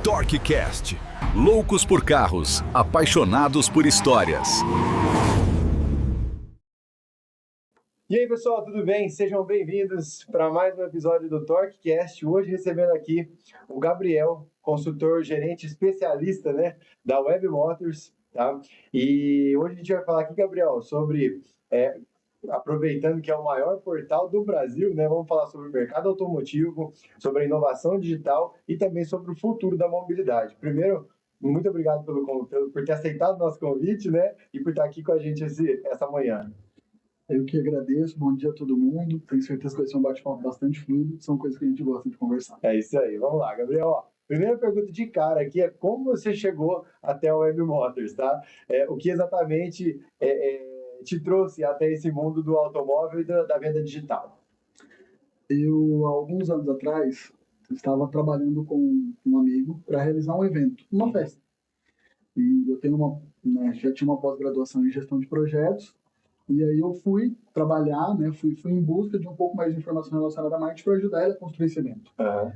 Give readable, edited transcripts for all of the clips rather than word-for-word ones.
TorqueCast. Loucos por carros, apaixonados por histórias. E aí, pessoal, tudo bem? Sejam bem-vindos para mais um episódio do TorqueCast. Hoje recebendo aqui o Gabriel, consultor, gerente especialista, né, da Web Motors, tá? E hoje a gente vai falar aqui, Gabriel, sobre, aproveitando que é o maior portal do Brasil, né, vamos falar sobre o mercado automotivo, sobre a inovação digital e também sobre o futuro da mobilidade. Primeiro, muito obrigado por ter aceitado o nosso convite, né, e por estar aqui com a gente essa manhã. Eu que agradeço, bom dia a todo mundo. Tenho certeza que vai ser um bate-papo bastante fluido, são coisas que a gente gosta de conversar. É isso aí, vamos lá, Gabriel. Ó, primeira pergunta de cara aqui é como você chegou até a Web Motors, tá? O que exatamente te trouxe até esse mundo do automóvel e da venda digital? Eu, há alguns anos atrás, estava trabalhando com um amigo para realizar um evento, uma festa. E eu tenho já tinha uma pós-graduação em gestão de projetos. E aí eu fui trabalhar, né, fui em busca de um pouco mais de informação relacionada à marketing para ajudar ele a construir esse evento. Uhum.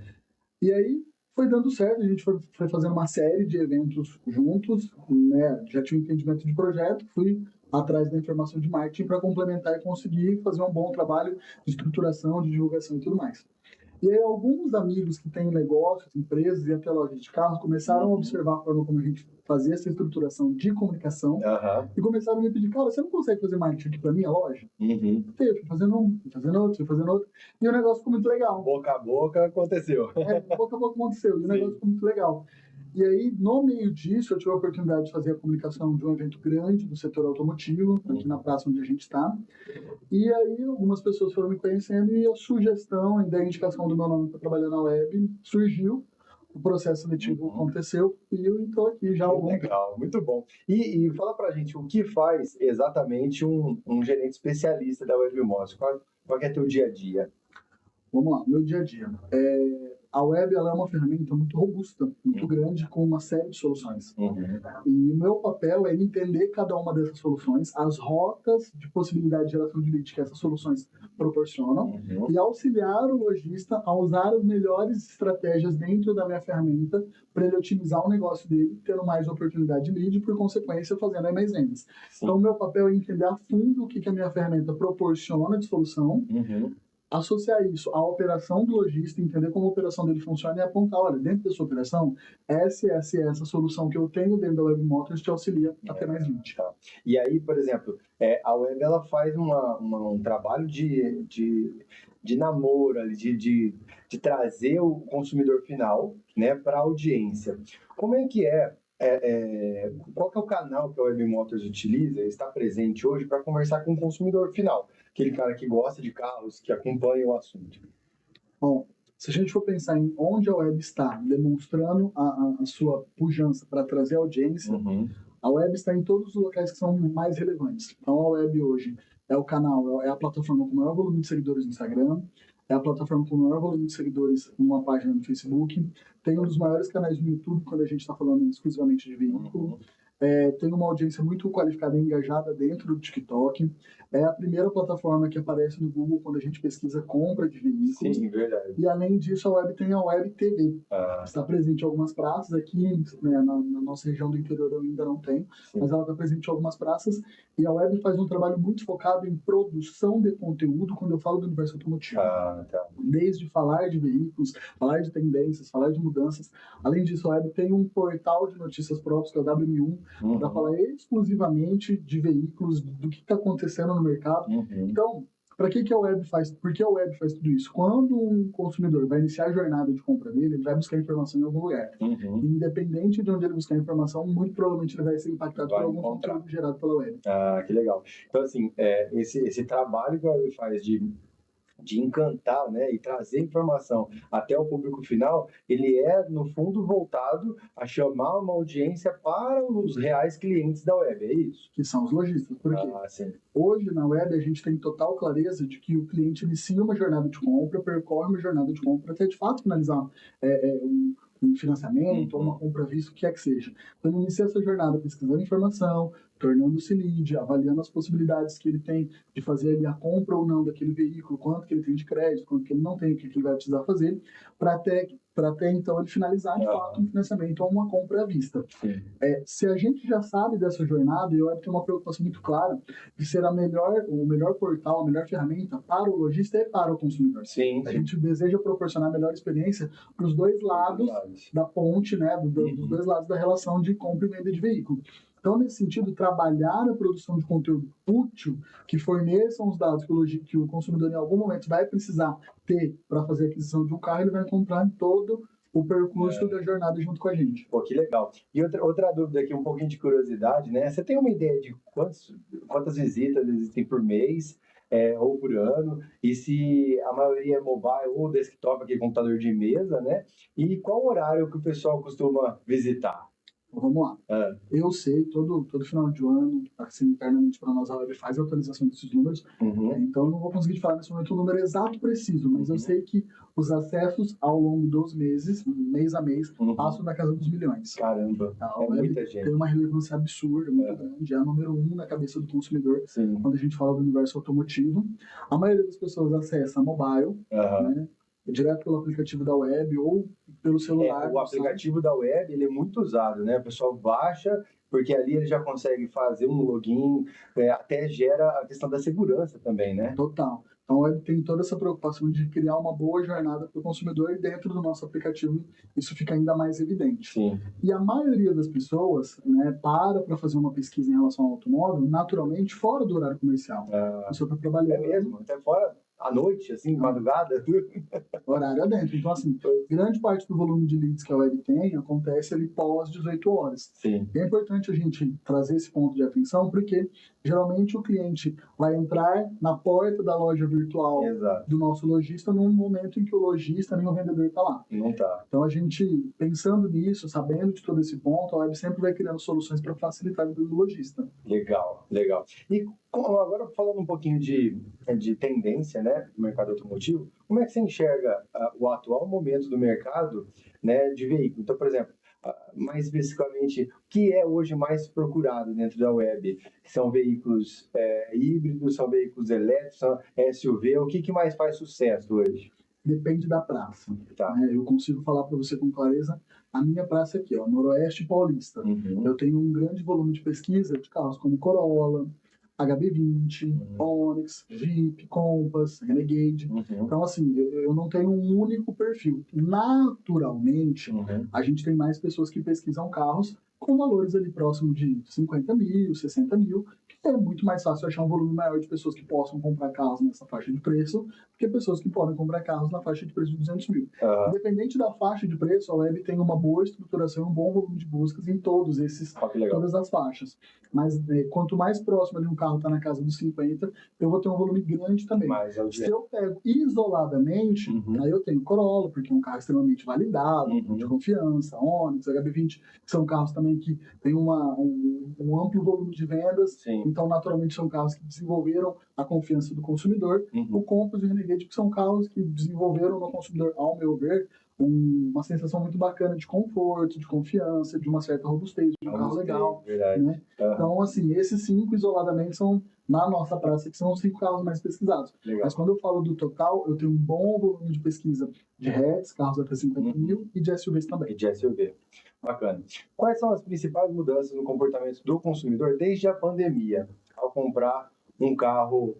E aí foi dando certo, a gente foi fazendo uma série de eventos juntos, né, já tinha um entendimento de projeto, fui atrás da informação de marketing para complementar e conseguir fazer um bom trabalho de estruturação, de divulgação e tudo mais. E aí alguns amigos que têm negócios, empresas e até lojas de carros começaram a observar a forma como a gente fazia essa estruturação de comunicação e começaram a me pedir, cara, você não consegue fazer marketing aqui para minha loja? Eu fui fazendo outro, fui fazendo outro. E o negócio ficou muito legal. Boca a boca aconteceu. Boca a boca aconteceu. E o negócio ficou muito legal. E aí, no meio disso, eu tive a oportunidade de fazer a comunicação de um evento grande do setor automotivo, aqui na praça onde a gente está. E aí, algumas pessoas foram me conhecendo e a sugestão e a indicação do meu nome para trabalhar na web surgiu. O processo seletivo aconteceu e eu estou aqui já há algum tempo. Legal, muito bom. E fala pra gente, o que faz exatamente um gerente especialista da Web Motors? Qual que é teu dia a dia? Vamos lá, meu dia a dia. A web ela é uma ferramenta muito robusta, muito grande, com uma série de soluções. E o meu papel é entender cada uma dessas soluções, as rotas de possibilidade de geração de lead que essas soluções proporcionam, e auxiliar o lojista a usar as melhores estratégias dentro da minha ferramenta para ele otimizar o negócio dele, tendo mais oportunidade de lead e, por consequência, fazendo mais vendas. Então, o meu papel é entender a fundo o que a minha ferramenta proporciona de solução, associar isso à operação do lojista, entender como a operação dele funciona e apontar, olha, dentro da sua operação, essa solução que eu tenho dentro da Web Motors te auxilia a ter mais lead. Tá. E aí, por exemplo, a Web ela faz um trabalho de namoro, de trazer o consumidor final, né, para a audiência. Como é que qual que é o canal que a Web Motors utiliza, está presente hoje para conversar com o consumidor final? Aquele cara que gosta de carros, que acompanha o assunto. Bom, se a gente for pensar em onde a web está demonstrando a sua pujança para trazer audiência, a web está em todos os locais que são mais relevantes. Então, a web hoje é o canal, é a plataforma com o maior volume de seguidores no Instagram, é a plataforma com o maior volume de seguidores numa página no Facebook, tem um dos maiores canais no YouTube, quando a gente está falando exclusivamente de veículo, tem uma audiência muito qualificada e engajada dentro do TikTok, é a primeira plataforma que aparece no Google quando a gente pesquisa compra de veículos. Sim, verdade. E além disso, a web tem a Web TV. Está presente em algumas praças aqui, né, na nossa região do interior eu ainda não tenho, mas ela está presente em algumas praças. E a web faz um trabalho muito focado em produção de conteúdo quando eu falo do universo automotivo. Desde falar de veículos, falar de tendências, falar de mudanças. Além disso, a web tem um portal de notícias próprios, que é o WM1, para falar exclusivamente de veículos, do que está acontecendo no mercado. Então, para que a web faz? Por que a web faz tudo isso? Quando um consumidor vai iniciar a jornada de compra dele, ele vai buscar informação em algum lugar. Independente de onde ele buscar informação, muito provavelmente ele vai ser impactado por algum conteúdo gerado pela web. Que legal. Então, assim, esse trabalho que a web faz de encantar, né, e trazer informação até o público final, ele é, no fundo, voltado a chamar uma audiência para os reais clientes da web, é isso? Que são os lojistas. Por quê? Hoje, na web, a gente tem total clareza de que o cliente inicia uma jornada de compra, percorre uma jornada de compra até, de fato, finalizar um financiamento ou uma compra à vista, o que é que seja. Então, ele inicia essa jornada pesquisando informação, tornando-se lead, avaliando as possibilidades que ele tem de fazer ali a compra ou não daquele veículo, quanto que ele tem de crédito, quanto que ele não tem, o que ele vai precisar fazer, para até então ele finalizar de fato um financiamento ou uma compra à vista. Se a gente já sabe dessa jornada, eu tenho uma preocupação muito clara de ser o melhor portal, a melhor ferramenta para o lojista e para o consumidor. Sim. A gente deseja proporcionar a melhor experiência para os dois lados da ponte, né, dos dois lados da relação de compra e venda de veículo. Então, nesse sentido, trabalhar a produção de conteúdo útil que forneçam os dados que o consumidor em algum momento vai precisar ter para fazer a aquisição de um carro, ele vai encontrar em todo o percurso da jornada junto com a gente. Pô, que legal. E outra dúvida aqui, um pouquinho de curiosidade, né? Você tem uma ideia de quantas visitas existem por mês ou por ano? E se a maioria é mobile ou desktop, aquele computador de mesa, né? E qual horário que o pessoal costuma visitar? Vamos lá. Eu sei, todo final de ano, assim, internamente para nós, a web faz a atualização desses números, então eu não vou conseguir te falar nesse momento o número exato preciso, mas eu sei que os acessos ao longo dos meses, mês a mês, passam da casa dos milhões. Caramba, a web muita gente. Tem uma relevância absurda, muito grande, é a número 1 na cabeça do consumidor. Quando a gente fala do universo automotivo. A maioria das pessoas acessa mobile, né? Direto pelo aplicativo da web ou pelo celular. O aplicativo da web, ele é muito usado, né? O pessoal baixa, porque ali ele já consegue fazer um login, até gera a questão da segurança também, né? Total. Então, a web tem toda essa preocupação de criar uma boa jornada para o consumidor e dentro do nosso aplicativo isso fica ainda mais evidente. Sim. E a maioria das pessoas, né, para fazer uma pesquisa em relação ao automóvel, naturalmente, fora do horário comercial. A pessoa está trabalhando. É mesmo? Até fora à noite, assim, madrugada? Horário adentro. Então, assim, grande parte do volume de leads que a web tem acontece ali pós 18 horas. Sim. É importante a gente trazer esse ponto de atenção, porque geralmente o cliente vai entrar na porta da loja virtual do nosso lojista num momento em que o lojista nem o vendedor está lá. Não tá. Então, a gente, pensando nisso, sabendo de todo esse ponto, a web sempre vai criando soluções para facilitar a vida do lojista. Legal, legal. E agora, falando um pouquinho de tendência, né, do mercado automotivo, como é que você enxerga o atual momento do mercado, né, de veículo? Então, por exemplo, mais especificamente, o que é hoje mais procurado dentro da web? São veículos híbridos, são veículos elétricos, são SUV? O que mais faz sucesso hoje? Depende da praça. Tá. Eu consigo falar para você com clareza a minha praça aqui, Noroeste Paulista. Eu tenho um grande volume de pesquisa de carros como Corolla, HB20, Onix, Jeep, Compass, Renegade. Então, assim, eu não tenho um único perfil. Naturalmente, a gente tem mais pessoas que pesquisam carros com valores ali próximo de 50 mil, 60 mil, que é muito mais fácil achar um volume maior de pessoas que possam comprar carros nessa faixa de preço do que pessoas que podem comprar carros na faixa de preço de 200 mil. Independente da faixa de preço, a web tem uma boa estruturação, um bom volume de buscas em todas as faixas. Mas quanto mais próximo ali um carro está na casa dos 50, eu vou ter um volume grande também. Se eu pego isoladamente, aí eu tenho Corolla, porque é um carro extremamente validado, de confiança, Onix, HB20, que são carros também que têm um amplo volume de vendas. Então, naturalmente, são carros que desenvolveram a confiança do consumidor. O Compass e o Renegade, que são carros que desenvolveram no consumidor, ao meu ver, uma sensação muito bacana de conforto, de confiança, de uma certa robustez, de um carro legal. Né? Então, assim, esses 5 isoladamente são, na nossa praça, que são os 5 carros mais pesquisados. Mas quando eu falo do total, eu tenho um bom volume de pesquisa de hatches, carros até 50 mil, e de SUVs também. E de SUV. Bacana. Quais são as principais mudanças no comportamento do consumidor desde a pandemia, ao comprar um carro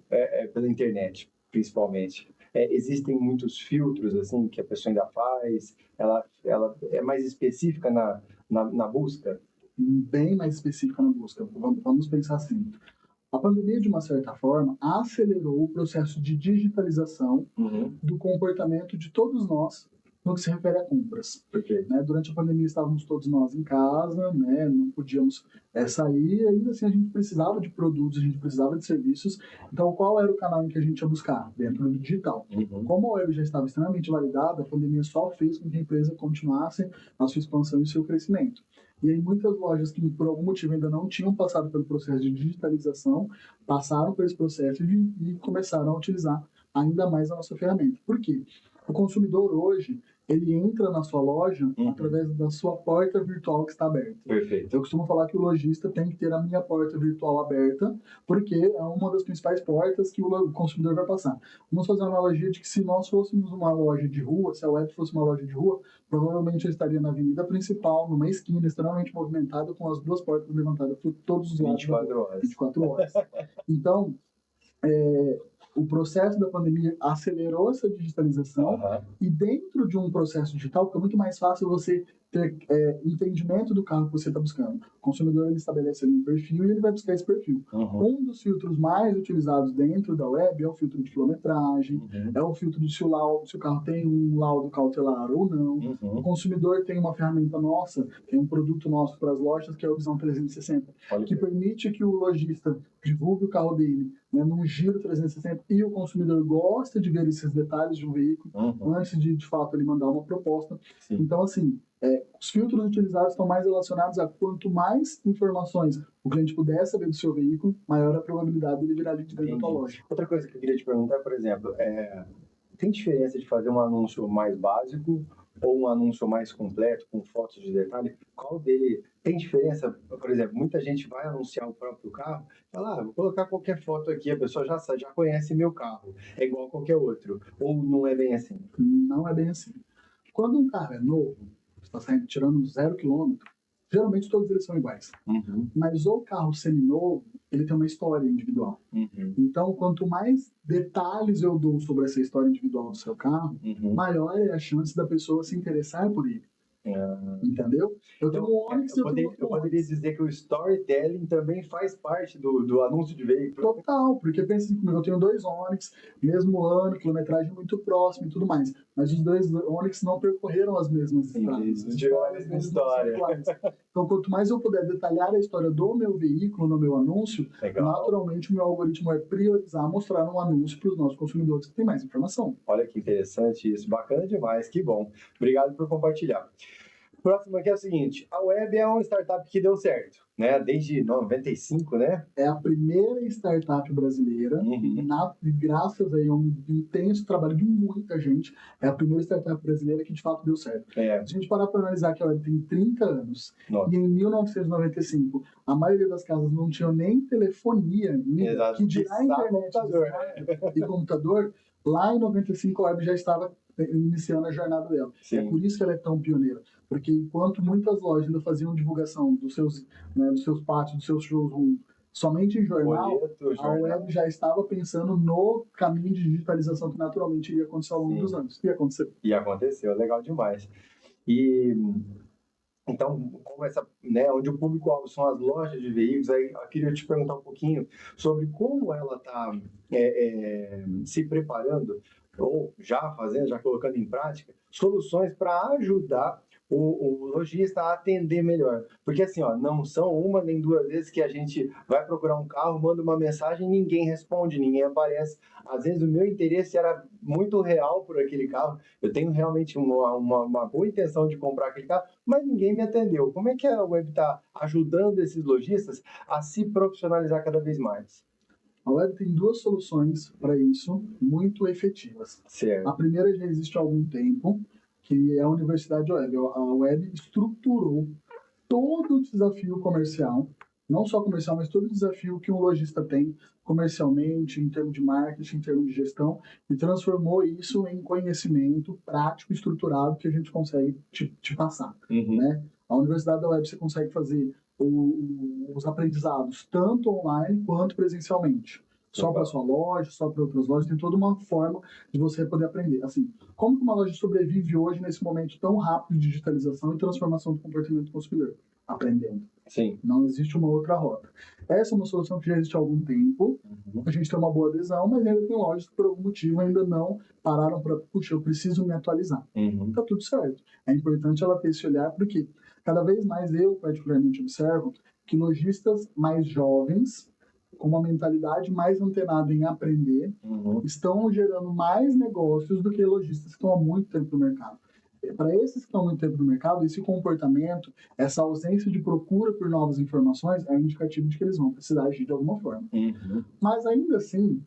pela internet, principalmente? Existem muitos filtros assim que a pessoa ainda faz? Ela é mais específica na busca? Bem mais específica na busca. Vamos pensar assim. A pandemia, de uma certa forma, acelerou o processo de digitalização do comportamento de todos nós no que se refere a compras. Né? Durante a pandemia estávamos todos nós em casa, né? Não podíamos sair, e ainda assim a gente precisava de produtos, a gente precisava de serviços. Então, qual era o canal em que a gente ia buscar? Dentro do digital. Como a web já estava extremamente validada, a pandemia só fez com que a empresa continuasse a sua expansão e o seu crescimento. E aí muitas lojas que por algum motivo ainda não tinham passado pelo processo de digitalização, passaram por esse processo e começaram a utilizar ainda mais a nossa ferramenta. Por quê? O consumidor hoje, ele entra na sua loja através da sua porta virtual que está aberta. Perfeito. Eu costumo falar que o lojista tem que ter a minha porta virtual aberta, porque é uma das principais portas que o consumidor vai passar. Vamos fazer uma analogia de que se nós fôssemos uma loja de rua, se a web fosse uma loja de rua, provavelmente eu estaria na avenida principal, numa esquina extremamente movimentada, com as duas portas levantadas por todos os lados. 24 horas. 24 horas. Então, o processo da pandemia acelerou essa digitalização e dentro de um processo digital fica muito mais fácil você ter entendimento do carro que você está buscando. O consumidor ele estabelece ali um perfil e ele vai buscar esse perfil. Um dos filtros mais utilizados dentro da web é o filtro de quilometragem, é o filtro de se o carro tem um laudo cautelar ou não. O consumidor tem uma ferramenta nossa, tem um produto nosso para as lojas que é o Visão 360, que permite que o lojista divulgue o carro dele, né, num giro 360 e o consumidor gosta de ver esses detalhes de um veículo antes de fato ele mandar uma proposta. Sim. Então assim, os filtros utilizados estão mais relacionados a quanto mais informações o cliente puder saber do seu veículo, maior a probabilidade dele virar lead dentro da tua loja. Outra coisa que eu queria te perguntar, por exemplo, tem diferença de fazer um anúncio mais básico ou um anúncio mais completo, com fotos de detalhe? Qual dele tem diferença? Por exemplo, muita gente vai anunciar o próprio carro, fala, vou colocar qualquer foto aqui, a pessoa já conhece meu carro, é igual a qualquer outro. Ou não é bem assim? Não é bem assim. Quando um carro é novo, está saindo tirando 0 km, geralmente todos eles são iguais. Mas o carro seminovo, ele tem uma história individual. Então, quanto mais detalhes eu dou sobre essa história individual do seu carro, maior é a chance da pessoa se interessar por ele. Entendeu? Eu tenho um Onix e eu poderia dizer que o storytelling também faz parte do anúncio de veículo. Total, porque pensa assim comigo, eu tenho 2 Onix, mesmo ano, quilometragem muito próxima e tudo mais, mas os 2 Onix não percorreram as mesmas estradas. Não tiveram a mesma história. Então, quanto mais eu puder detalhar a história do meu veículo no meu anúncio, naturalmente o meu algoritmo vai priorizar mostrar um anúncio para os nossos consumidores que tem mais informação. Olha que interessante isso, bacana demais, que bom. Obrigado por compartilhar. Próximo aqui é o seguinte, a Web é uma startup que deu certo, né? Desde 95, né? É a primeira startup brasileira, graças a um intenso trabalho de muita gente, é a primeira startup brasileira que de fato deu certo. Se a gente parar para analisar que a Web tem 30 anos, e em 1995 a maioria das casas não tinham nem telefonia ainda, que dirá internet e computador, lá em 95 a Web já estava iniciando a jornada dela. Sim. É por isso que ela é tão pioneira. Porque enquanto muitas lojas ainda faziam divulgação dos seus pátios, dos seus showrooms, somente em jornal, a Web já estava pensando no caminho de digitalização que naturalmente iria acontecer ao longo dos anos. E aconteceu, legal demais. E então, como onde o público-alvo são as lojas de veículos, aí eu queria te perguntar um pouquinho sobre como ela está se preparando, ou já colocando em prática, soluções para ajudar o lojista a atender melhor. Porque assim, não são uma nem duas vezes que a gente vai procurar um carro, manda uma mensagem e ninguém responde, ninguém aparece. Às vezes o meu interesse era muito real por aquele carro, eu tenho realmente uma boa intenção de comprar aquele carro, mas ninguém me atendeu. Como é que a Web está ajudando esses lojistas a se profissionalizar cada vez mais? A Web tem 2 soluções para isso, muito efetivas. Certo. A primeira já existe há algum tempo, que é a Universidade Web. A Web estruturou todo o desafio comercial, não só comercial, mas todo o desafio que um lojista tem comercialmente, em termos de marketing, em termos de gestão, e transformou isso em conhecimento prático, estruturado, que a gente consegue te passar. Né? A Universidade da Web você consegue fazer os aprendizados tanto online quanto presencialmente. Só para sua loja, só para outras lojas, tem toda uma forma de você poder aprender. Assim, como que uma loja sobrevive hoje nesse momento tão rápido de digitalização e transformação do comportamento do consumidor? Aprendendo. Sim. Não existe uma outra rota. Essa é uma solução que já existe há algum tempo, a gente tem uma boa adesão, mas ainda tem lojas que por algum motivo ainda não pararam para, puxa, eu preciso me atualizar. Tá tudo certo. É importante ela ter esse olhar, porque cada vez mais eu particularmente observo que lojistas mais jovens, com uma mentalidade mais antenada em aprender, estão gerando mais negócios do que lojistas que estão há muito tempo no mercado. Para esses que estão há muito tempo no mercado, esse comportamento, essa ausência de procura por novas informações é indicativo de que eles vão precisar agir de alguma forma. Mas ainda assim,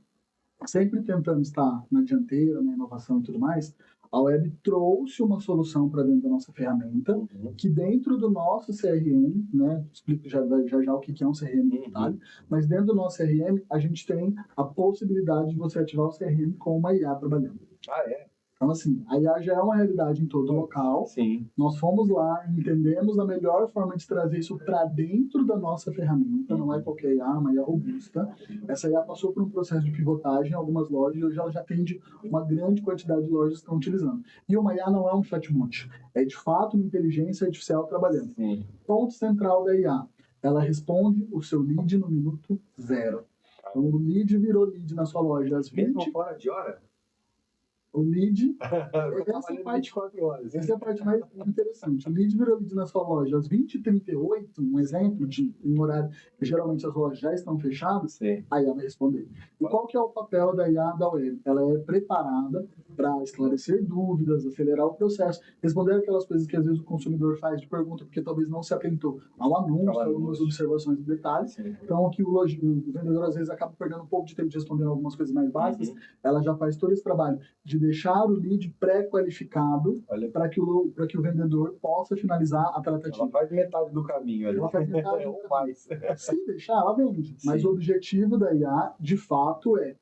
sempre tentando estar na dianteira, na inovação e tudo mais, A web trouxe uma solução para dentro da nossa ferramenta, que dentro do nosso CRM, né, explico já o que é um CRM no detalhe, mas dentro do nosso CRM, a gente tem a possibilidade de você ativar o CRM com uma IA trabalhando. Ah, é? Então, assim, a IA já é uma realidade em todo local. Sim. Nós fomos lá, entendemos a melhor forma de trazer isso para dentro da nossa ferramenta. Não é qualquer IA, uma IA robusta. Essa IA passou por um processo de pivotagem em algumas lojas e hoje ela já atende uma grande quantidade de lojas que estão utilizando. E uma IA não é um chatbot. É, de fato, uma inteligência artificial trabalhando. Sim. Ponto central da IA. Ela responde o seu lead no minuto 0. Então, o lead virou lead na sua loja às 20... Mesmo fora de hora? O lead, Essa parte 24 horas. essa é a parte mais interessante. O lead virou lead na sua loja às 20h38, um exemplo de um horário que geralmente as lojas já estão fechadas, Sim. a IA vai responder. E qual que é o papel da IA da web? Ela é preparada para esclarecer dúvidas, acelerar o processo, responder aquelas coisas que às vezes o consumidor faz de pergunta, porque talvez não se atentou ao anúncio, a algumas observações e detalhes. Sim. Então, que o vendedor às vezes acaba perdendo um pouco de tempo de responder algumas coisas mais básicas, ela já faz todo esse trabalho de deixar o lead pré-qualificado para que o vendedor possa finalizar a tratativa. Ela faz metade do caminho ali. Ela faz metade ou mais. Se deixar, ela vende. Sim. Mas o objetivo da IA, de fato, é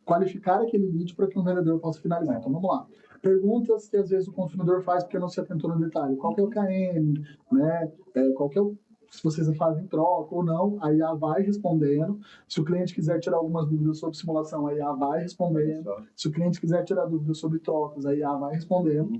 qualificar aquele lead para que o vendedor possa finalizar. Então, vamos lá. Perguntas que às vezes o consumidor faz porque não se atentou no detalhe. Qual que é o KM? Né? Qual que é o... Se vocês fazem troca ou não, a IA vai respondendo. Se o cliente quiser tirar algumas dúvidas sobre simulação, a IA vai respondendo. Se o cliente quiser tirar dúvidas sobre trocas, a IA vai respondendo.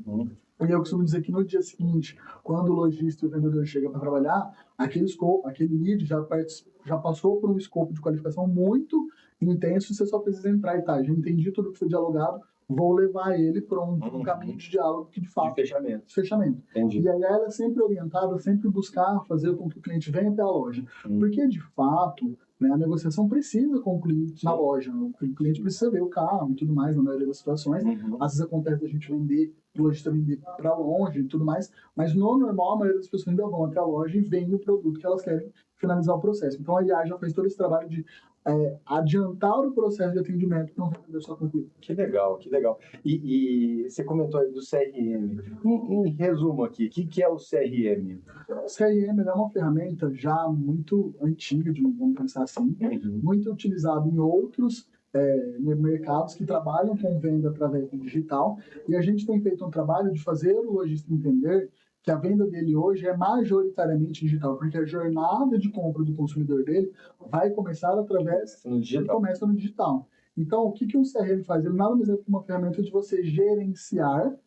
E eu costumo dizer que no dia seguinte, quando o lojista e o vendedor chegam para trabalhar, aquele lead já passou por um escopo de qualificação muito intenso e você só precisa entrar e tá, já entendi tudo que foi dialogado, vou levar ele para um caminho de diálogo que de fato... De fechamento. Entendi. E aí ela é sempre orientada, sempre buscar fazer com que o cliente venha até a loja. Porque, de fato, né, a negociação precisa concluir na loja. O cliente precisa ver o carro e tudo mais, na maioria das situações. Às vezes acontece da gente vender, o lojista vender para longe e tudo mais, mas no normal, a maioria das pessoas ainda vão até a loja e veem o produto que elas querem finalizar o processo. Então, a IA já fez todo esse trabalho de adiantar o processo de atendimento para um vendedor só concluir. Que legal, que legal. E você comentou aí do CRM. Em resumo aqui, o que é o CRM? O CRM é uma ferramenta já muito antiga, vamos pensar assim, muito utilizada em outros mercados que trabalham com venda através do digital, e a gente tem feito um trabalho de fazer o lojista entender que a venda dele hoje é majoritariamente digital, porque a jornada de compra do consumidor dele vai começar através começa no digital. Então, o que o CRM faz? Ele nada mais é que uma ferramenta de você gerenciar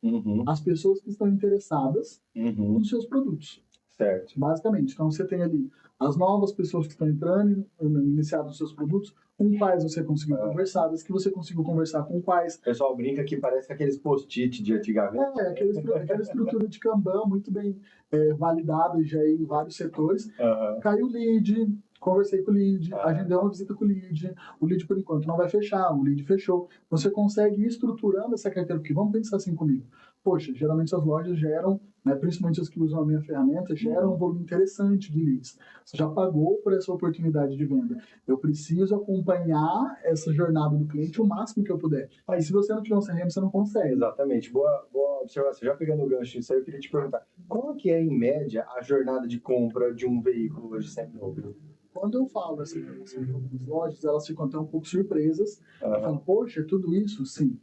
as pessoas que estão interessadas nos seus produtos. Certo. Basicamente. Então, você tem ali as novas pessoas que estão entrando, iniciadas nos seus produtos, com quais você conseguiu conversar, das que você conseguiu conversar com quais. O pessoal brinca que parece aqueles post-it de antigamente. Aquela estrutura de Kanban muito bem validada já em vários setores. Caiu o lead, conversei com o lead, agendei uma visita com o lead por enquanto não vai fechar, o lead fechou. Você consegue ir estruturando essa carteira, porque vamos pensar assim comigo. Poxa, geralmente as lojas geram, né, principalmente as que usam a minha ferramenta, geram um volume interessante de leads. Você já pagou por essa oportunidade de venda. Eu preciso acompanhar essa jornada do cliente o máximo que eu puder. Aí, se você não tiver um CRM, você não consegue. Exatamente. Boa observação. Já pegando o gancho disso aí, eu queria te perguntar. Qual que é, em média, a jornada de compra de um veículo hoje semi-novo? Quando eu falo essa informação em algumas lojas, elas ficam até um pouco surpresas. E falam, poxa, tudo isso? Sim.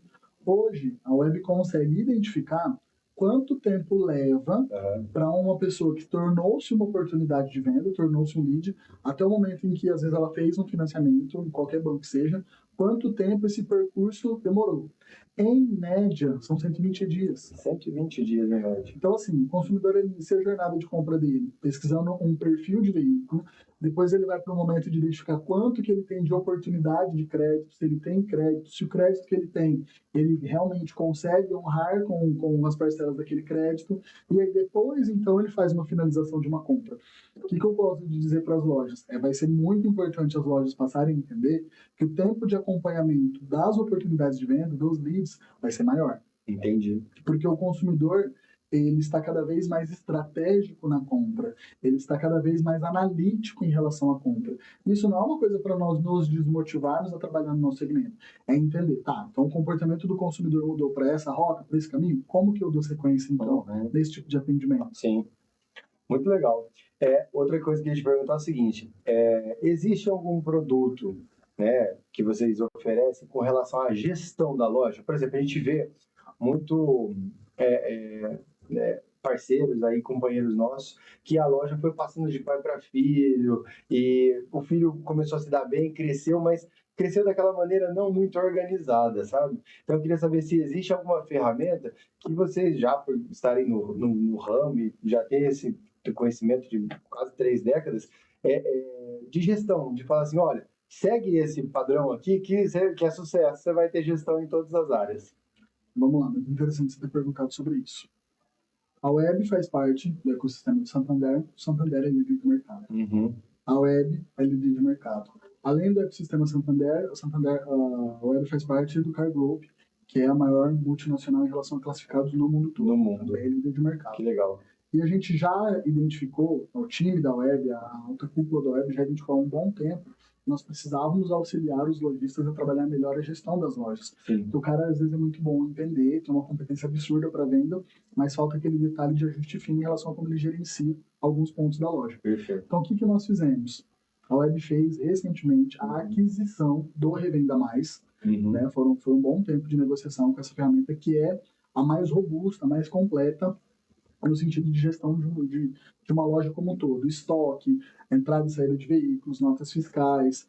Hoje, a web consegue identificar quanto tempo leva para uma pessoa que tornou-se uma oportunidade de venda, tornou-se um lead, até o momento em que, às vezes, ela fez um financiamento, em qualquer banco que seja, quanto tempo esse percurso demorou. Em média, são 120 dias. 120 dias, em média. Então, assim, o consumidor inicia a jornada de compra dele, pesquisando um perfil de veículo, depois ele vai para o momento de identificar quanto que ele tem de oportunidade de crédito, se ele tem crédito, se o crédito que ele tem, ele realmente consegue honrar com as parcelas daquele crédito, e aí depois, então, ele faz uma finalização de uma compra. O que eu gosto de dizer para as lojas? Vai ser muito importante as lojas passarem a entender que o tempo de acompanhamento das oportunidades de venda, dos leads, vai ser maior. Entendi. Porque o consumidor, ele está cada vez mais estratégico na compra, ele está cada vez mais analítico em relação à compra. Isso não é uma coisa para nós nos desmotivarmos a trabalhar no nosso segmento, é entender, tá, então o comportamento do consumidor mudou para essa rota, para esse caminho, como que eu dou sequência, então, nesse tipo de atendimento? Sim, muito legal. Outra coisa que a gente perguntar é o seguinte, existe algum produto, né, que vocês oferecem com relação à gestão da loja? Por exemplo, a gente vê muito parceiros aí, companheiros nossos, que a loja foi passando de pai para filho e o filho começou a se dar bem, cresceu, mas cresceu daquela maneira não muito organizada, sabe? Então eu queria saber se existe alguma ferramenta que vocês já, por estarem no ramo e já ter esse conhecimento de quase 3 décadas, de gestão, de falar assim, olha, segue esse padrão aqui que é sucesso, você vai ter gestão em todas as áreas. Vamos lá, muito interessante você ter perguntado sobre isso. A Web faz parte do ecossistema do Santander. O Santander é líder de mercado. A Web é líder de mercado. Além do ecossistema Santander, a Web faz parte do Car Group, que é a maior multinacional em relação a classificados no mundo todo. No mundo. Também é líder de mercado. Que legal. E a gente já identificou, o time da Web, a alta cúpula da Web já identificou há um bom tempo, nós precisávamos auxiliar os lojistas a trabalhar melhor a gestão das lojas. Sim. Porque o cara, às vezes, é muito bom entender, tem uma competência absurda para venda, mas falta aquele detalhe de ajuste fino em relação a como ele gerencia alguns pontos da loja. Perfeito. Então, o que nós fizemos? A Web fez, recentemente, a aquisição do Revenda Mais. Né? Foi um bom tempo de negociação com essa ferramenta, que é a mais robusta, a mais completa, no sentido de gestão de uma loja como um todo. Estoque, entrada e saída de veículos, notas fiscais,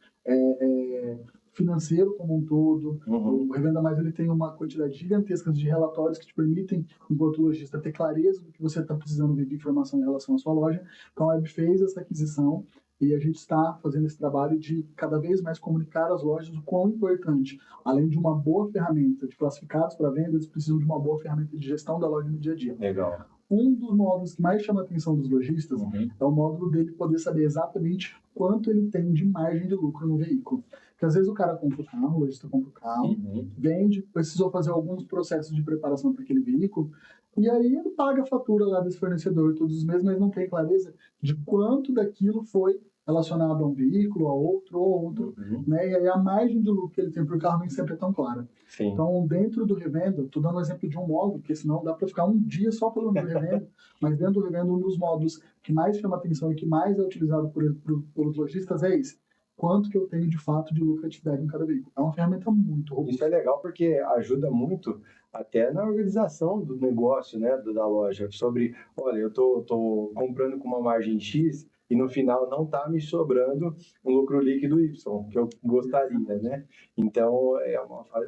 financeiro como um todo. O Revenda Mais ele tem uma quantidade gigantesca de relatórios que te permitem, enquanto lojista, ter clareza do que você está precisando ver de informação em relação à sua loja. Então, a Web fez essa aquisição e a gente está fazendo esse trabalho de cada vez mais comunicar às lojas o quão importante, além de uma boa ferramenta de classificados para venda, eles precisam de uma boa ferramenta de gestão da loja no dia a dia. Legal. Um dos módulos que mais chama a atenção dos lojistas é o módulo dele poder saber exatamente quanto ele tem de margem de lucro no veículo. Porque às vezes o cara compra o carro, o lojista compra o carro, vende, precisou fazer alguns processos de preparação para aquele veículo, e aí ele paga a fatura lá desse fornecedor todos os meses, mas não tem clareza de quanto daquilo foi relacionado a um veículo, a outro, né? E aí a margem de lucro que ele tem para o carro nem sempre é tão clara. Sim. Então, dentro do Revenda, estou dando um exemplo de um módulo, porque senão dá para ficar um dia só falando do Revenda, mas dentro do Revenda, um dos módulos que mais chama atenção e que mais é utilizado pelos lojistas é esse. Quanto que eu tenho de fato de lucratividade em cada veículo. É uma ferramenta muito robusta. Isso é legal porque ajuda muito até na organização do negócio, né, da loja, sobre, olha, eu tô comprando com uma margem X e no final não está me sobrando um lucro líquido Y, que eu gostaria, né? Então, é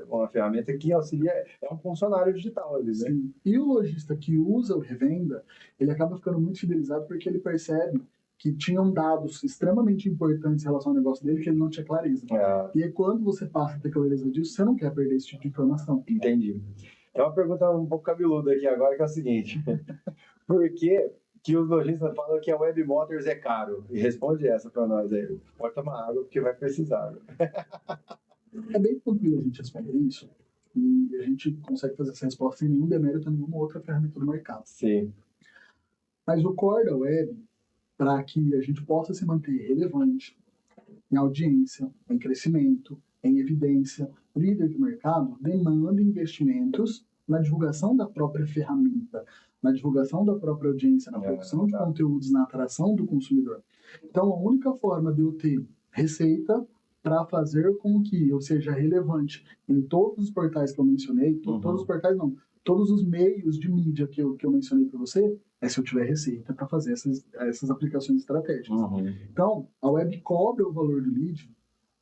uma ferramenta que auxilia, é um funcionário digital ali, né? Sim. E o lojista que usa o Revenda, ele acaba ficando muito fidelizado porque ele percebe que tinham dados extremamente importantes em relação ao negócio dele que ele não tinha clareza. E aí, quando você passa a ter clareza disso, você não quer perder esse tipo de informação. Entendi. Tem uma pergunta um pouco cabeluda aqui agora, que é o seguinte. Por que os lojistas falam que a Web Motors é caro? E responde essa para nós aí. Pode tomar água, porque vai precisar. É bem tranquilo a gente responder isso. E a gente consegue fazer essa resposta sem nenhum demérito a nenhuma outra ferramenta do mercado. Sim. Mas o core da Web, para que a gente possa se manter relevante em audiência, em crescimento, em evidência, líder de mercado, demanda investimentos na divulgação da própria ferramenta, na divulgação da própria audiência, na produção de conteúdos, na atração do consumidor. Então, a única forma de eu ter receita para fazer com que eu seja relevante em todos os portais que eu mencionei, todos os portais não, todos os meios de mídia que eu mencionei para você, é se eu tiver receita para fazer essas aplicações estratégicas. Então, a Web cobra o valor do lead,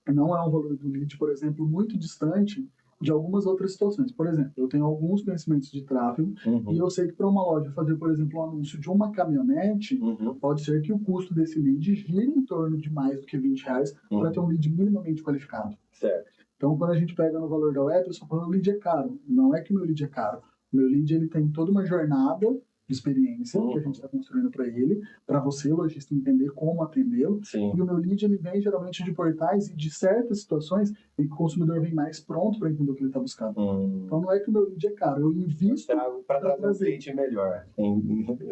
não é um valor do lead, por exemplo, muito distante de algumas outras situações. Por exemplo, eu tenho alguns conhecimentos de tráfego e eu sei que para uma loja fazer, por exemplo, um anúncio de uma caminhonete, pode ser que o custo desse lead gire em torno de mais do que R$20 para ter um lead minimamente qualificado. Certo. Então, quando a gente pega no valor da Web, eu só falo que o lead é caro. Não é que o meu lead é caro. O meu lead ele tem toda uma jornada de experiência que a gente está construindo para ele, para você, o lojista, entender como atendê-lo. Sim. E o meu lead, ele vem geralmente de portais e de certas situações em que o consumidor vem mais pronto para entender o que ele está buscando. Então não é que o meu lead é caro, eu invisto para trazer um cliente melhor,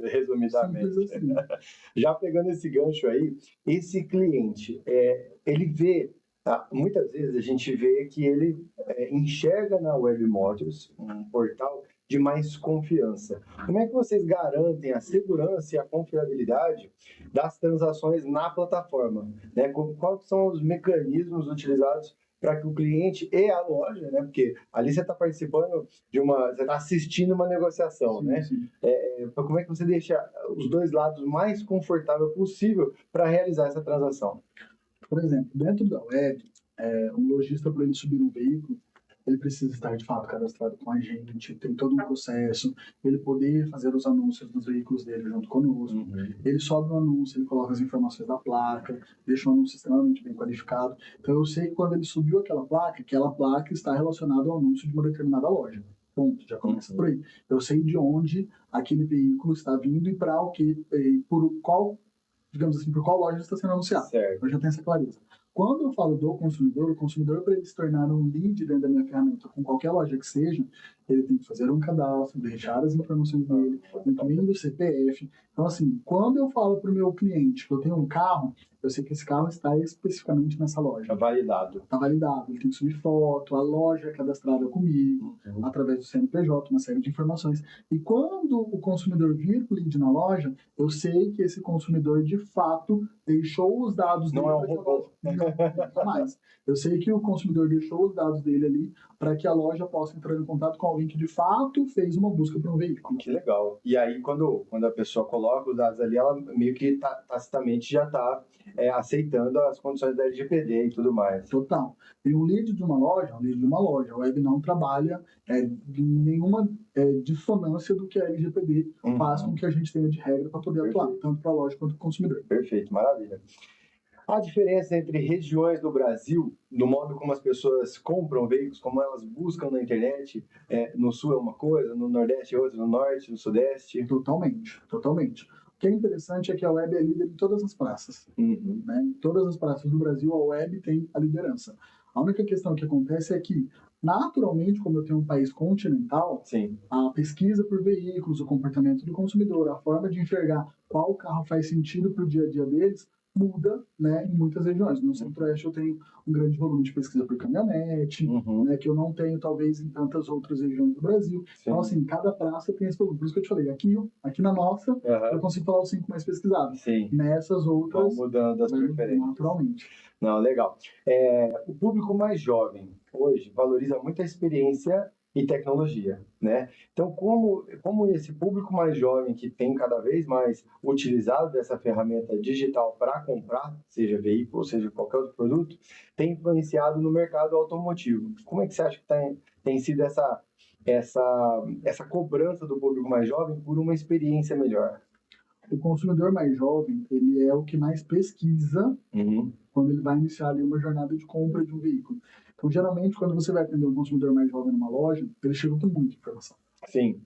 resumidamente. Simples assim. Já pegando esse gancho aí, esse cliente, ele vê, muitas vezes a gente vê que ele enxerga na Web Modules um portal de mais confiança. Como é que vocês garantem a segurança e a confiabilidade das transações na plataforma? Né? Quais são os mecanismos utilizados para que o cliente e a loja, né? Porque ali você está participando você está assistindo uma negociação, Sim, né? sim. Como é que você deixa os dois lados mais confortável possível para realizar essa transação? Por exemplo, dentro da web, um lojista, para ele subir um veículo, ele precisa estar de fato cadastrado com a gente, tem todo um processo, ele poder fazer os anúncios dos veículos dele junto conosco. Ele sobe o anúncio, ele coloca as informações da placa, deixa o anúncio extremamente bem qualificado. Então eu sei que quando ele subiu aquela placa está relacionada ao anúncio de uma determinada loja. Ponto, já começa por aí. Eu sei de onde aquele veículo está vindo e para o que, por qual, digamos assim, por qual loja está sendo anunciado. Certo. Eu já tenho essa clareza. Quando eu falo do consumidor, o consumidor, para ele se tornar um lead dentro da minha ferramenta, com qualquer loja que seja, ele tem que fazer um cadastro, deixar as informações dele, incluindo o CPF. Então, assim, quando eu falo para o meu cliente que eu tenho um carro, eu sei que esse carro está especificamente nessa loja. Está validado. Está validado. Ele tem que subir foto, a loja é cadastrada comigo, através do CNPJ, uma série de informações. E quando o consumidor vir com o lead na loja, eu sei que esse consumidor, de fato, deixou os dados dele. Não é um robô. Não mais. Eu sei que o consumidor deixou os dados dele ali para que a loja possa entrar em contato com alguém que, de fato, fez uma busca por um veículo. Que legal. E aí, quando a pessoa coloca os dados ali, ela meio que tacitamente já está aceitando as condições da LGPD e tudo mais. Total. E um lead de uma loja, A web não trabalha de nenhuma dissonância do que a LGPD faz com que a gente tenha de regra para poder atuar, tanto para a loja quanto para o consumidor. Perfeito, maravilha. A diferença entre regiões do Brasil, no modo como as pessoas compram veículos, como elas buscam na internet, no Sul é uma coisa, no Nordeste é outra, no Norte, no Sudeste? Totalmente, totalmente. O que é interessante é que a web é líder em todas as praças. Né? Em todas as praças do Brasil, a web tem a liderança. A única questão que acontece é que, naturalmente, como eu tenho um país continental, Sim. a pesquisa por veículos, o comportamento do consumidor, a forma de enxergar qual carro faz sentido para o dia a dia deles, muda, né, em muitas regiões. No Centro-Oeste eu tenho um grande volume de pesquisa por caminhonete, né, que eu não tenho, talvez, em tantas outras regiões do Brasil. Sim. Então, assim, cada praça tem esse volume. Por isso que eu te falei, aqui na nossa, eu consigo falar os 5 mais pesquisados. Sim. Nessas outras, vão mudando as preferências. Naturalmente. Não, legal. O público mais jovem, hoje, valoriza muito a experiência e tecnologia, né? Então, como esse público mais jovem que tem cada vez mais utilizado dessa ferramenta digital para comprar, seja veículo, seja qualquer outro produto, tem influenciado no mercado automotivo? Como é que você acha que tem sido essa cobrança do público mais jovem por uma experiência melhor? O consumidor mais jovem, ele é o que mais pesquisa quando ele vai iniciar ali uma jornada de compra de um veículo. Então, geralmente, quando você vai atender um consumidor mais jovem numa loja, ele chega com muita informação. Sim.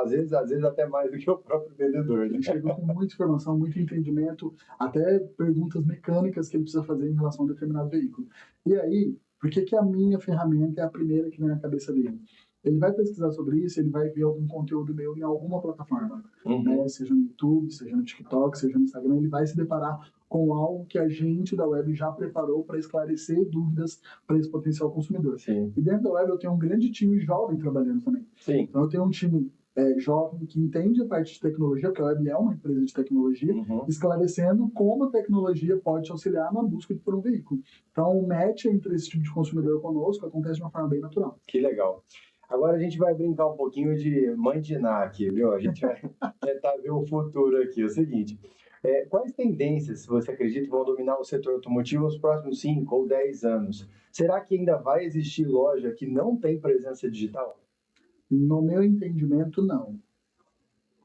Às vezes até mais do que o próprio vendedor. Né? Ele chega com muita informação, muito entendimento, até perguntas mecânicas que ele precisa fazer em relação a um determinado veículo. E aí, por que a minha ferramenta é a primeira que vem na cabeça dele? Ele vai pesquisar sobre isso, ele vai ver algum conteúdo meu em alguma plataforma, né? Seja no YouTube, seja no TikTok, seja no Instagram, ele vai se deparar com algo que a gente da web já preparou para esclarecer dúvidas para esse potencial consumidor. Sim. E dentro da web eu tenho um grande time jovem trabalhando também. Sim. Então eu tenho um time jovem que entende a parte de tecnologia, porque a web é uma empresa de tecnologia, esclarecendo como a tecnologia pode te auxiliar na busca por um veículo. Então o match entre esse tipo de consumidor conosco acontece de uma forma bem natural. Que legal. Agora a gente vai brincar um pouquinho de mãe de Ná aqui, viu? A gente vai tentar ver o futuro aqui. É o seguinte, quais tendências você acredita vão dominar o setor automotivo nos próximos 5 ou 10 anos? Será que ainda vai existir loja que não tem presença digital? No meu entendimento, não.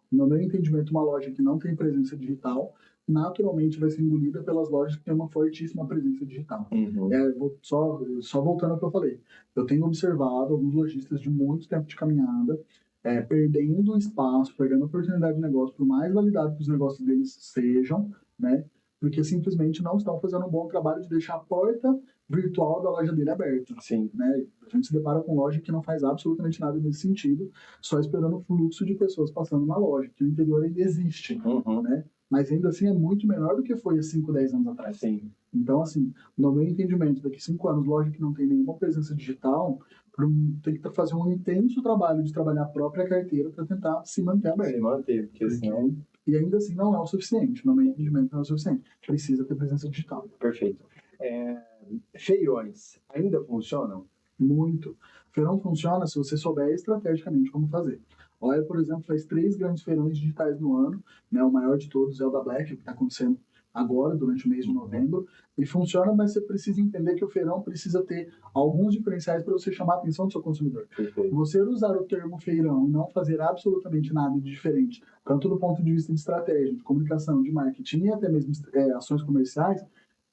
No meu entendimento, uma loja que não tem presença digital, naturalmente vai ser engolida pelas lojas que têm uma fortíssima presença digital. Só voltando ao que eu falei. Eu tenho observado alguns lojistas de muito tempo de caminhada perdendo espaço, perdendo oportunidade de negócio, por mais validado que os negócios deles sejam, né? Porque simplesmente não estão fazendo um bom trabalho de deixar a porta virtual da loja dele aberta. Sim. Né? A gente se depara com loja que não faz absolutamente nada nesse sentido, só esperando o fluxo de pessoas passando na loja, que o interior ainda existe, né? Mas ainda assim é muito menor do que foi há 5, 10 anos atrás. Sim. Então, assim, no meu entendimento, daqui 5 anos, loja que não tem nenhuma presença digital, tem que fazer um intenso trabalho de trabalhar a própria carteira para tentar se manter aberta. Se manter, porque senão... E ainda assim não é o suficiente, no meu entendimento não é o suficiente. Precisa ter presença digital. Perfeito. Feirões ainda funcionam? Muito. Feirão funciona se você souber estrategicamente como fazer. Olha, por exemplo, faz 3 grandes feirões digitais no ano, né? O maior de todos é o da Black, que está acontecendo agora, durante o mês de novembro, e funciona, mas você precisa entender que o feirão precisa ter alguns diferenciais para você chamar a atenção do seu consumidor. Perfeito. Você usar o termo feirão e não fazer absolutamente nada de diferente, tanto do ponto de vista de estratégia, de comunicação, de marketing e até mesmo ações comerciais,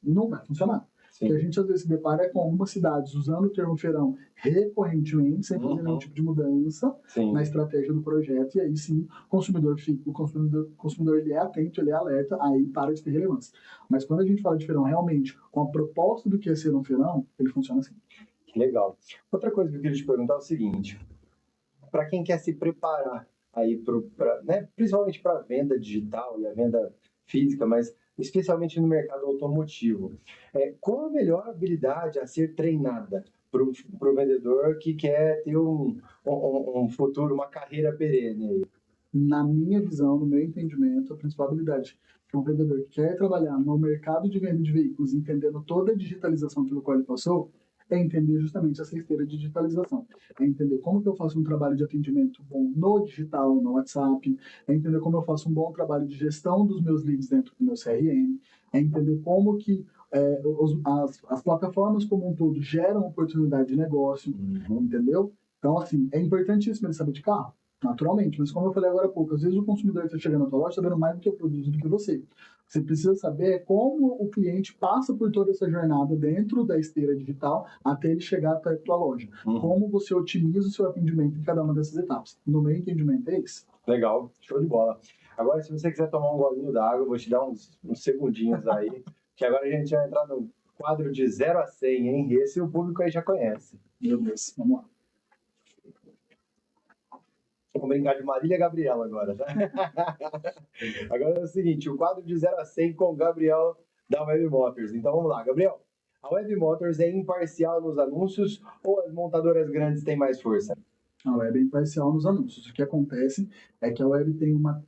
não vai funcionar. Que a gente às vezes se depara com algumas cidades usando o termo feirão recorrentemente, sem fazer nenhum tipo de mudança na estratégia do projeto, e aí sim o consumidor ele é atento, ele é alerta, aí para de ter relevância. Mas quando a gente fala de feirão realmente com a proposta do que é ser um feirão, ele funciona assim. Que legal. Outra coisa que eu queria te perguntar é o seguinte: para quem quer se preparar aí, né, principalmente para a venda digital e a venda física, mas especialmente no mercado automotivo, qual a melhor habilidade a ser treinada para o vendedor que quer ter um futuro, uma carreira perene aí? Na minha visão, no meu entendimento, a principal habilidade que um vendedor que quer trabalhar no mercado de venda de veículos, entendendo toda a digitalização pelo qual ele passou, é entender justamente essa esteira de digitalização. É entender como que eu faço um trabalho de atendimento bom no digital, no WhatsApp, é entender como eu faço um bom trabalho de gestão dos meus leads dentro do meu CRM, é entender como que as plataformas como um todo geram oportunidade de negócio, entendeu? Então, assim, é importantíssimo ele saber de carro, naturalmente, mas como eu falei agora há pouco, às vezes o consumidor que está chegando na tua loja sabendo mais do que eu produzo do que você. Você precisa saber como o cliente passa por toda essa jornada dentro da esteira digital até ele chegar até a tua loja. Como você otimiza o seu atendimento em cada uma dessas etapas. No meu entendimento é isso. Legal, show de bola. Agora, se você quiser tomar um golinho d'água, eu vou te dar uns segundinhos aí, que agora a gente vai entrar no quadro de 0 a 100, hein? Esse o público aí já conhece. Meu Deus, vamos lá. Vamos brincar de Marília Gabriela agora, tá? Agora é o seguinte, o quadro de 0 a 100 com o Gabriel da Web Motors. Então vamos lá, Gabriel. A Web Motors é imparcial nos anúncios ou as montadoras grandes têm mais força? A Web é imparcial nos anúncios. O que acontece é que a Web tem uma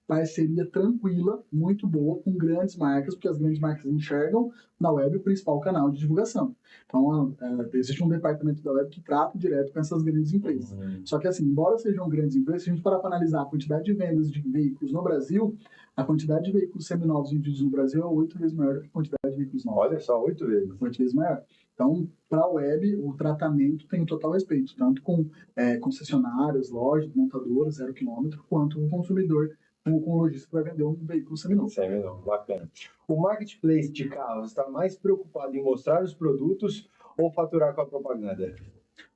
parceria tranquila, muito boa, com grandes marcas, porque as grandes marcas enxergam na Web o principal canal de divulgação. Então, existe um departamento da Web que trata direto com essas grandes empresas. Só que, assim, embora sejam grandes empresas, se a gente parar para analisar a quantidade de vendas de veículos no Brasil, a quantidade de veículos seminovos vendidos no Brasil é 8 vezes maior do que a quantidade de veículos novos. Olha só, 8 vezes. 8 vezes maior. Então, para a Web, o tratamento tem total respeito, tanto com concessionárias, lojas, montadoras, 0 quilômetro, quanto o consumidor com o lojista que vai vender um veículo seminovo. Seminovo, bacana. O marketplace de carros está mais preocupado em mostrar os produtos ou faturar com a propaganda?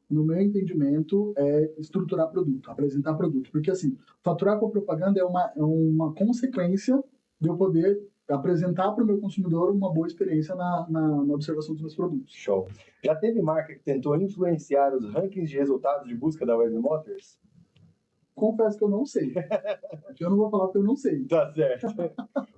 No meu entendimento, é estruturar produto, apresentar produto. Porque, assim, faturar com a propaganda é uma consequência de eu poder apresentar para o meu consumidor uma boa experiência na observação dos meus produtos. Show. Já teve marca que tentou influenciar os rankings de resultados de busca da Web Motors? Confesso que eu não sei. Eu não vou falar porque eu não sei. Tá certo.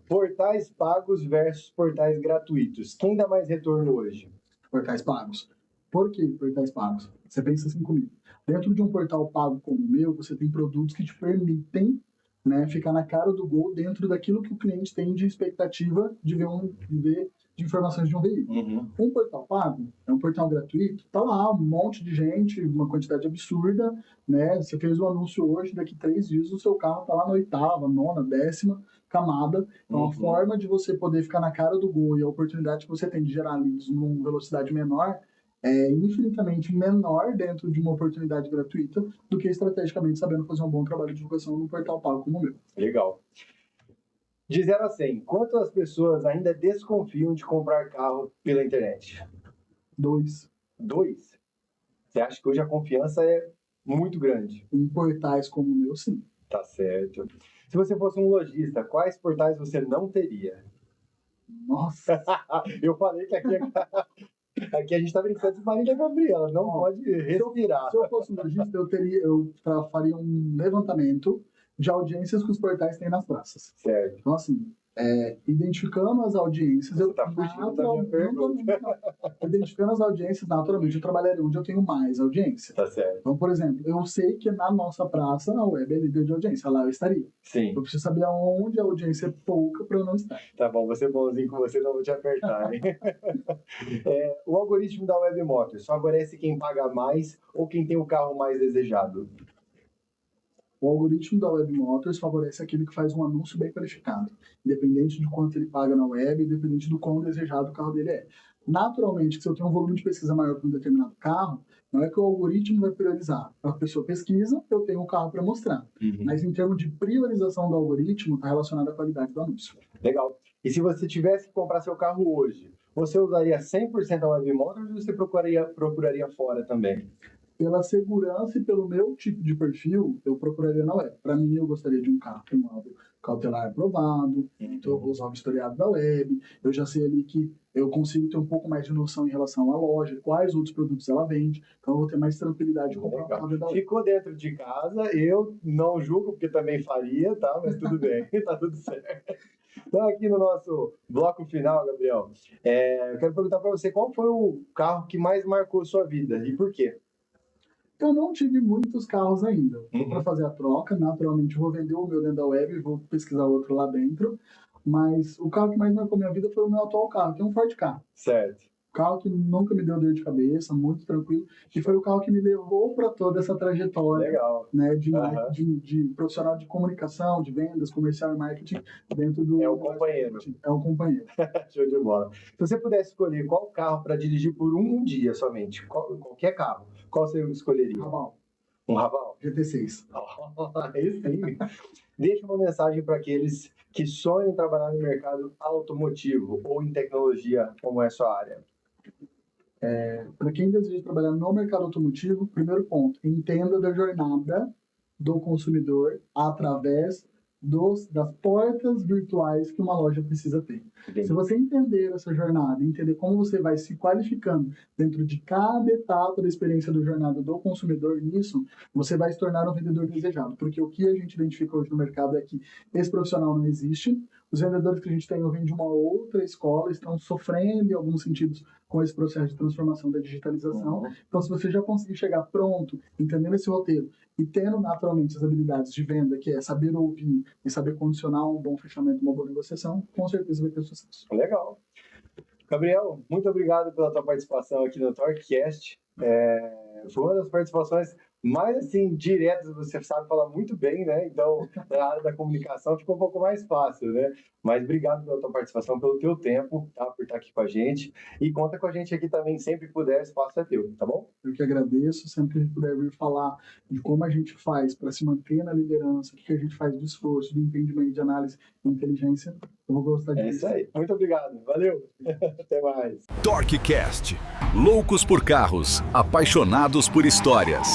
Portais pagos versus portais gratuitos. Quem dá mais retorno hoje? Portais pagos. Por que portais pagos? Você pensa assim comigo. Dentro de um portal pago como o meu, você tem produtos que te permitem, né, ficar na cara do gol dentro daquilo que o cliente tem de expectativa de ver de informações de um veículo. Um portal pago é um portal gratuito, tá lá um monte de gente, uma quantidade absurda, né? Você fez o anúncio hoje, daqui 3 dias o seu carro tá lá na 8ª, 9ª, 10ª camada. Então, a forma de você poder ficar na cara do gol e a oportunidade que você tem de gerar leads numa velocidade menor é infinitamente menor dentro de uma oportunidade gratuita do que estrategicamente sabendo fazer um bom trabalho de divulgação num portal pago como o meu. Legal. De 0 a 100, quantas pessoas ainda desconfiam de comprar carro pela internet? 2. 2? Você acha que hoje a confiança é muito grande. Em portais como o meu, sim. Tá certo. Se você fosse um lojista, quais portais você não teria? Nossa, Eu falei que aqui a gente tá brincando de Marília Gabriela, não pode respirar. se eu fosse um lojista, eu faria um levantamento de audiências que os portais têm nas praças. Certo. Então, assim, identificando as audiências, Você tá fugindo da minha pergunta. identificando as audiências, naturalmente, eu trabalharia onde eu tenho mais audiência. Tá certo. Então, por exemplo, eu sei que na nossa praça a web é líder de audiência, lá eu estaria. Sim. Eu preciso saber aonde a audiência é pouca para eu não estar. Tá bom, vou ser bonzinho com você, não vou te apertar, hein? O algoritmo da Web Motors favorece quem paga mais ou quem tem o carro mais desejado? O algoritmo da Web Motors favorece aquele que faz um anúncio bem qualificado, independente de quanto ele paga na web, independente do quão desejado o carro dele é. Naturalmente, se eu tenho um volume de pesquisa maior para um determinado carro, não é que o algoritmo vai priorizar. A pessoa pesquisa, eu tenho um carro para mostrar. Mas em termos de priorização do algoritmo, está relacionado à qualidade do anúncio. Legal. E se você tivesse que comprar seu carro hoje, você usaria 100% a Web Motors ou você procuraria fora também? Pela segurança e pelo meu tipo de perfil, eu procuraria na web. Para mim, eu gostaria de um carro com um laudo cautelar aprovado, então eu vou usar o historiado da web, eu já sei ali que eu consigo ter um pouco mais de noção em relação à loja, quais outros produtos ela vende, então eu vou ter mais tranquilidade de comprar um carro da web. Ficou dentro de casa, eu não julgo, porque também faria, tá? Mas tudo bem, tá tudo certo. Então, aqui no nosso bloco final, Gabriel, eu quero perguntar para você qual foi o carro que mais marcou sua vida e por quê? Eu não tive muitos carros ainda. Para fazer a troca, naturalmente eu vou vender o meu dentro da web e vou pesquisar outro lá dentro. Mas o carro que mais marcou minha vida foi o meu atual carro, que é um Ford Ka. Certo. Carro que nunca me deu dor de cabeça, muito tranquilo. E foi o carro que me levou para toda essa trajetória. Legal. Né, de profissional de comunicação, de vendas, comercial e marketing dentro do... É o companheiro. É o companheiro. Show de bola. Se você pudesse escolher qual carro para dirigir por um dia somente, qualquer carro, qual você escolheria? Raval. Um Raval? GT6. Aí sim. Deixa uma mensagem para aqueles que sonham em trabalhar no mercado automotivo ou em tecnologia, como é a sua área. Para quem deseja trabalhar no mercado automotivo, primeiro ponto, entenda da jornada do consumidor através das portas virtuais que uma loja precisa ter. Se você entender essa jornada, entender como você vai se qualificando dentro de cada etapa da experiência da jornada do consumidor nisso, você vai se tornar um vendedor desejado. Porque o que a gente identifica hoje no mercado é que esse profissional não existe. Os vendedores que a gente tem vêm de uma outra escola, estão sofrendo em alguns sentidos com esse processo de transformação da digitalização. Então, se você já conseguir chegar pronto, entendendo esse roteiro e tendo naturalmente as habilidades de venda, que é saber ouvir e saber condicionar um bom fechamento, uma boa negociação, com certeza vai ter sucesso. Legal. Gabriel, muito obrigado pela tua participação aqui no TorqueCast. Foi uma das participações mais, assim, diretas, você sabe falar muito bem, né? Então, na área da comunicação ficou um pouco mais fácil, né? Mas obrigado pela tua participação, pelo teu tempo, tá? Por estar aqui com a gente. E conta com a gente aqui também, sempre que puder, o espaço é teu, tá bom? Eu que agradeço, sempre que a gente puder vir falar de como a gente faz para se manter na liderança, o que a gente faz de esforço, de entendimento, de análise e inteligência, eu vou gostar disso. É isso aí. Muito obrigado. Valeu. Até mais. TorqueCast. Loucos por carros, apaixonados por histórias.